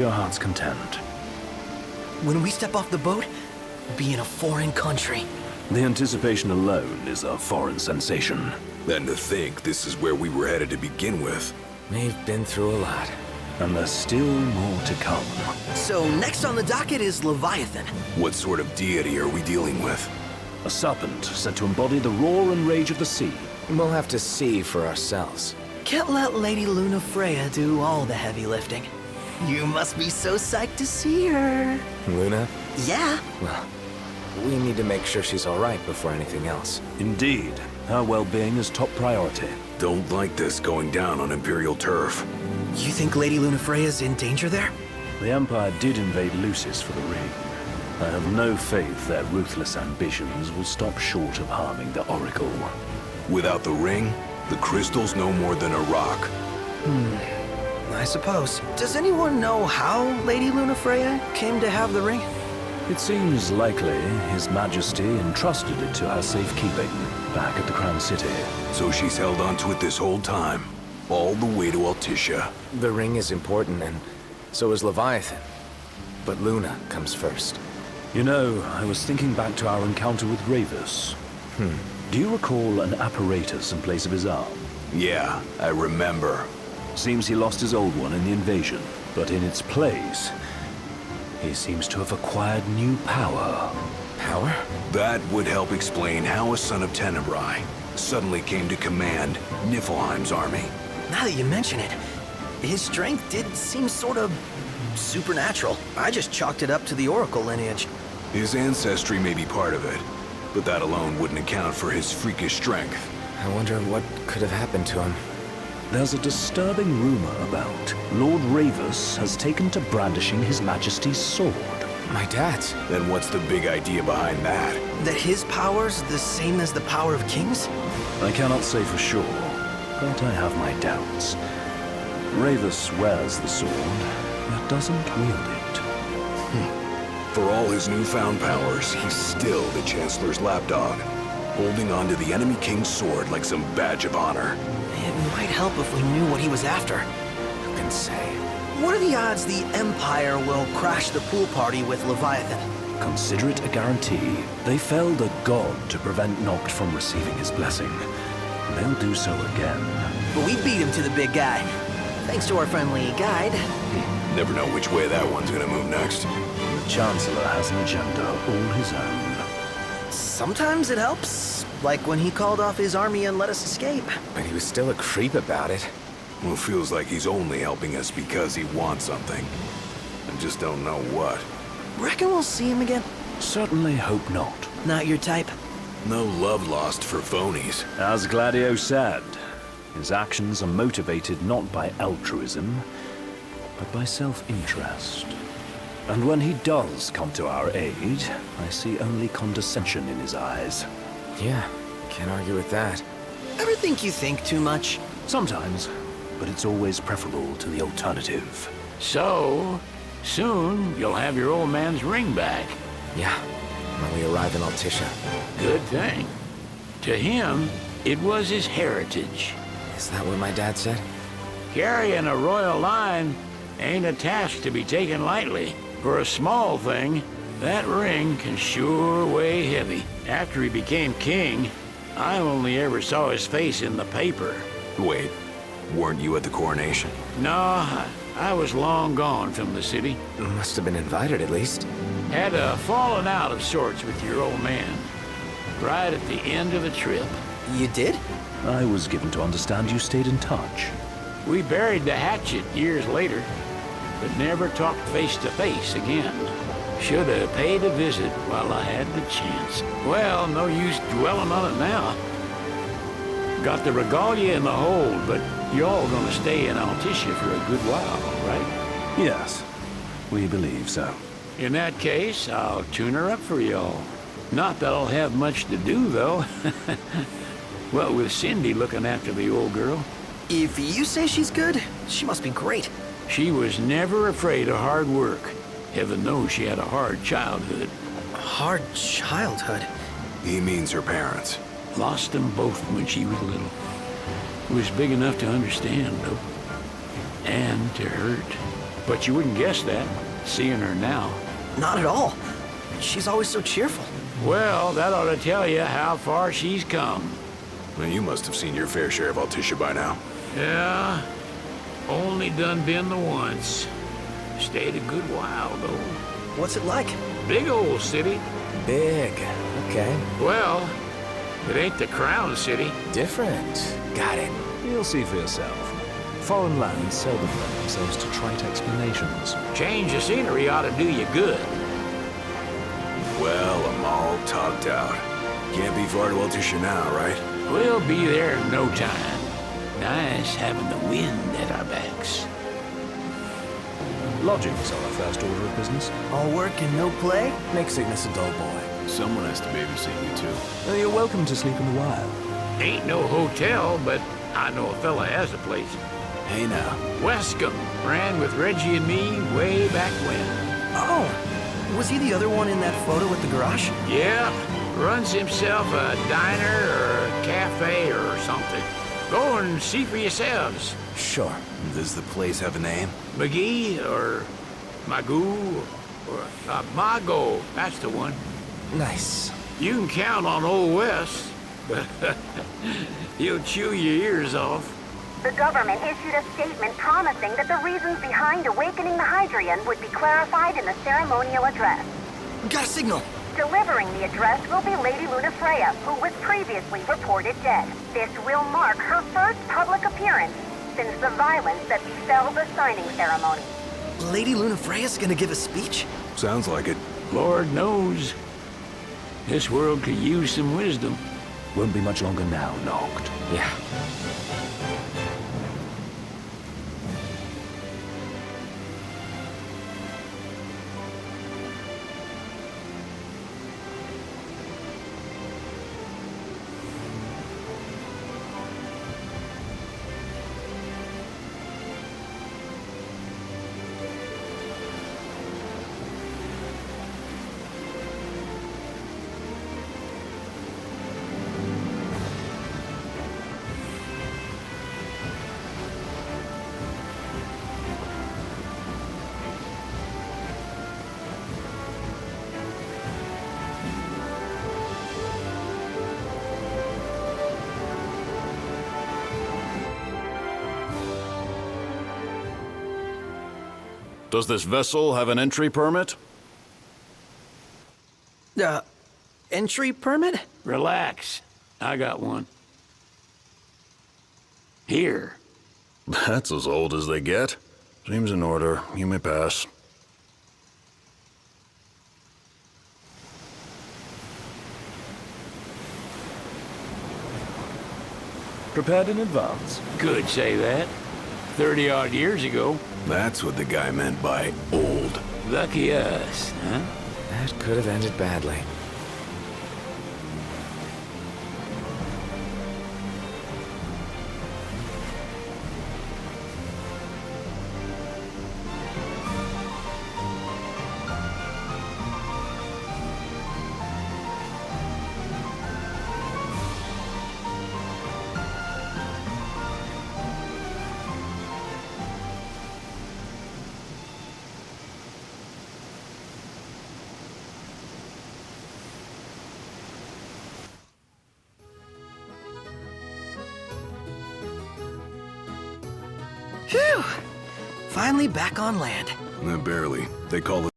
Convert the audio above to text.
your heart's content. When we step off the boat, we'll be in a foreign country. The anticipation alone is a foreign sensation. And to think this is where we were headed to begin with. We've been through a lot. And there's still more to come. So next on the docket is Leviathan. What sort of deity are we dealing with? A serpent said to embody the roar and rage of the sea. We'll have to see for ourselves. Can't let Lady Lunafreya do all the heavy lifting. You must be so psyched to see her. Luna? Yeah. Well, we need to make sure she's all right before anything else. Indeed, her well-being is top priority. Don't like this going down on Imperial turf. You think Lady Lunafreya's in danger there? The Empire did invade Lucis for the ring. I have no faith their ruthless ambitions will stop short of harming the Oracle. Without the ring, the crystal's no more than a rock. I suppose. Does anyone know how Lady Lunafreya came to have the ring? It seems likely His Majesty entrusted it to her safekeeping back at the Crown City. So she's held onto it this whole time, all the way to Altissia. The ring is important, and so is Leviathan. But Luna comes first. You know, I was thinking back to our encounter with Ravus. Do you recall an apparatus in place of his arm? Yeah, I remember. Seems he lost his old one in the invasion, but in its place, he seems to have acquired new power. Power? That would help explain how a son of Tenebrae suddenly came to command Niflheim's army. Now that you mention it, his strength did seem sort of supernatural. I just chalked it up to the Oracle lineage. His ancestry may be part of it, but that alone wouldn't account for his freakish strength. I wonder what could have happened to him. There's a disturbing rumor about Lord Ravus has taken to brandishing His Majesty's sword. My dad's. Then what's the big idea behind that? That his power's the same as the power of kings? I cannot say for sure, but I have my doubts. Ravus wears the sword, but doesn't wield it. For all his newfound powers, he's still the Chancellor's lapdog, holding on to the enemy king's sword like some badge of honor. It might help if we knew what he was after. Who can say? What are the odds the Empire will crash the pool party with Leviathan? Consider it a guarantee. They felled a god to prevent Noct from receiving his blessing. They'll do so again. But we beat him to the big guy. Thanks to our friendly guide. Never know which way that one's gonna move next. The Chancellor has an agenda all his own. Sometimes it helps. Like when he called off his army and let us escape. But he was still a creep about it. Well, feels like he's only helping us because he wants something. I just don't know what. Reckon we'll see him again? Certainly hope not. Not your type? No love lost for phonies. As Gladio said, his actions are motivated not by altruism, but by self-interest. And when he does come to our aid, I see only condescension in his eyes. Yeah, can't argue with that. Ever think you think too much? Sometimes, but it's always preferable to the alternative. So, soon you'll have your old man's ring back. Yeah, when we arrive in Altissia. Good thing. To him, it was his heritage. Is that what my dad said? Carrying a royal line ain't a task to be taken lightly. For a small thing, that ring can sure weigh heavy. After he became king, I only ever saw his face in the paper. Wait, weren't you at the coronation? No, I was long gone from the city. Must have been invited at least. Had a falling out of sorts with your old man. Right at the end of the trip. You did? I was given to understand you stayed in touch. We buried the hatchet years later, but never talked face to face again. Should have paid a visit while I had the chance. Well, no use dwelling on it now. Got the regalia in the hold, but y'all gonna stay in Altissia for a good while, right? Yes, we believe so. In that case, I'll tune her up for y'all. Not that I'll have much to do, though. Well, with Cindy looking after the old girl. If you say she's good, she must be great. She was never afraid of hard work. Heaven knows she had a hard childhood. Hard childhood. He means her parents. Lost them both when she was little. Was big enough to understand, though. And to hurt. But you wouldn't guess that, seeing her now. Not at all. She's always so cheerful. Well, that ought to tell you how far she's come. Well, you must have seen your fair share of Altissia by now. Yeah, only done been the once. Stayed a good while, though. What's it like? Big old city. Big. Okay. Well, it ain't the Crown City. Different. Got it. You'll see for yourself. Foreign lands seldom lend themselves to trite explanations. Change of scenery ought to do you good. Well, I'm all topped out. Can't be far to Altissia now, right? We'll be there in no time. Nice having the wind at our backs. Lodgings are our first order of business. All work and no play? Make Cygnus a dull boy. Someone has to babysit you, too. You're welcome to sleep in the wild. Ain't no hotel, but I know a fella has a place. Hey, now. Wescombe ran with Reggie and me way back when. Oh, was he the other one in that photo at the garage? Yeah, runs himself a diner or a cafe or something. Go and see for yourselves. Sure. Does the place have a name? McGee or Magoo or Mago, that's the one. Nice. You can count on Old West, but he'll chew your ears off. The government issued a statement promising that the reasons behind awakening the Hydrian would be clarified in the ceremonial address. Got a signal. Delivering the address will be Lady Lunafreya, who was previously reported dead. This will mark her first public appearance since the violence that befell the signing ceremony. Lady Lunafreya's gonna give a speech? Sounds like it. Lord knows. This world could use some wisdom. Won't be much longer now, Noct. Yeah. Does this vessel have an entry permit? Entry permit? Relax. I got one. Here. That's as old as they get. Seems in order. You may pass. Prepared in advance. Could say that. 30-odd years ago. That's what the guy meant by old. Lucky us, huh? That could have ended badly. Phew! Finally back on land. Barely. They call it